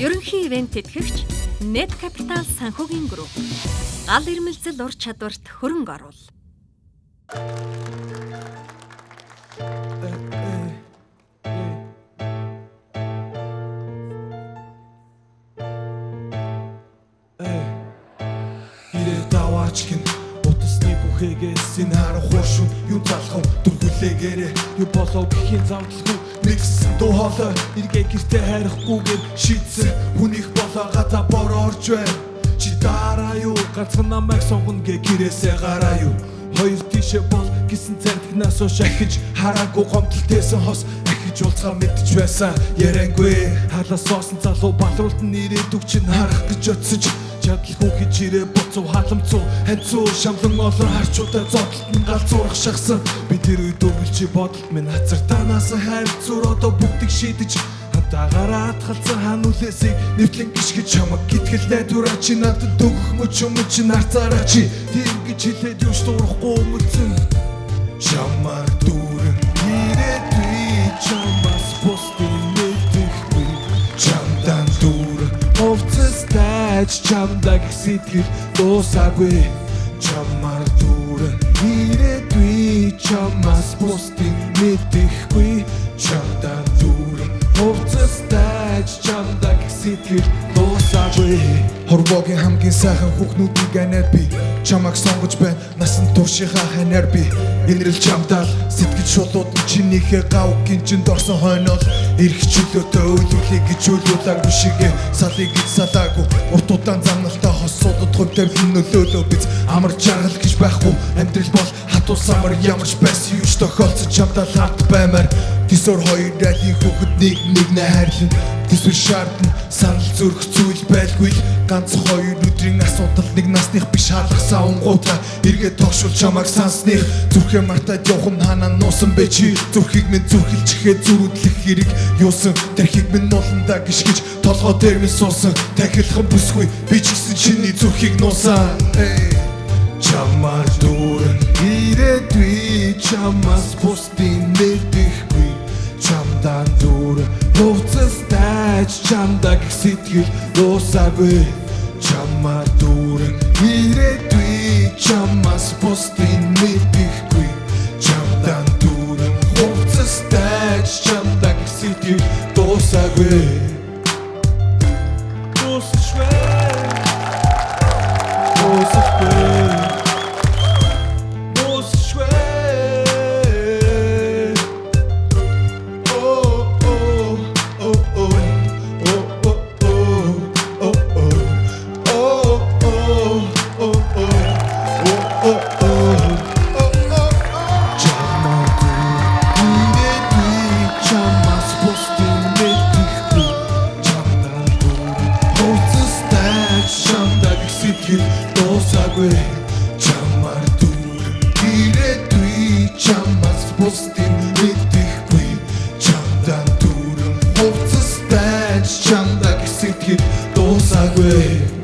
Ерөнхий ивент тэтгэгч Net Capital санхүүгийн групп. Гал ирмэлзэл ур чадварт хөрөнгө оруул. Даваачгин утасны бүхэгээс энэ харах хуушин юу залах дүрхүүлээгээрээ юу болоо гэхийн завдлахгүй нэгсэн дуу хоолой эргээ гэртээ хайрахгүйгээр шийдсэн хүнийх болоога та борорж байна чи дараа юу ганцхан намайг сонгоно гэ гэрээсээ гараа юу хоёр тийшээ бол гэсэн цартигнаас шахиж хараагүй гомдолтойсэн хос ахиж уулзгаа мэдж байсан яриангүй халаас соосон залуу балруулт нь ирээдүг чинь харах гэж өтсөж чадлагүй гэж ирээ боцов халамцуу ханцуу шамлан олор харчуудаа зодтолт нь галзуурах шахсан би тэр үед өгөлчи бодолт минь хацар танаас хайрцуур одоо бүгдийг шийдэж хатаагараа атгалцсан хануулээсийг нэвтлэн гიშгэж чамаг гитгэл найдвараа чи надад өгөх мөч чи нарцаараа чи тийм гэж хэлээд юуш дуурахгүй өмөлцөн чамаар дүүрэн ирээдүй чамаас бусдын мэдхгүй чамдан дүүрэн овцстай чамдаг сэтгэл дуусаагүй чамаар дүүрэн ирээдүй чамаас бусдын мэдхгүй чамдан дүүрэн овцстай чамдаг сэтгэл дуусаагүй хорвогийн хамгийн сайхан хүүхнүүдийг анаар би чамаг сонгож байна насан туршихаа ханаар би инрэл чамдаа сэтгэл шулууд нь чинийхээ гавгийн чинд орсон хойноол ирэх чөлөөтэй үйлүүлэх гэж үйлүүлэг бишгээ салыг гэж салаагүй урт удаан замналтай хосуудад хувьтамлын нөлөөлөө биз амар жаргал гэж байхгүй амьдрал бол хатуу самар ямарч байсан юуш тохиолцож чамдаа лат баймаар тэсвэр хоёр дайлын хүүхэд нэг хайрлан тэсвэр шаардна санал зүрх зүйл байлгүй ганц хоёр өдрийн асуудал нэг насных биш халахсаа унгуудаа эргээд тогшуул чамаг сансны зүрхээ мартаад явах нь ханаа нуусан бэ чи зүрхийг минь зүрхэлчихээ зүрүүдлэх хэрэг юусан тэрхийг минь нууландаа гიშгэж толгой дээр минь суусан тахилхан бүсгүй би ч гэсэн чиний зүрхийг нуусан чамаар дүүрэн ирээдүй чамаас бусдын мэдхгүй чамдан дүүрэн хувцастай чамдаг сэтгэл дуусаагүй чамаар дүүрэн ирээдүй чамаас бусдын мэдхгүй чамдан дүүрэн хувцастай чамдаг сэтгэл дуусаагүй дуусаагүй чамаар дүүрэн ирээдүй чамаас бусдын мэдхгүй чамдан дүүрэн хувцастай чамдаг сэтгэл дуусаагүй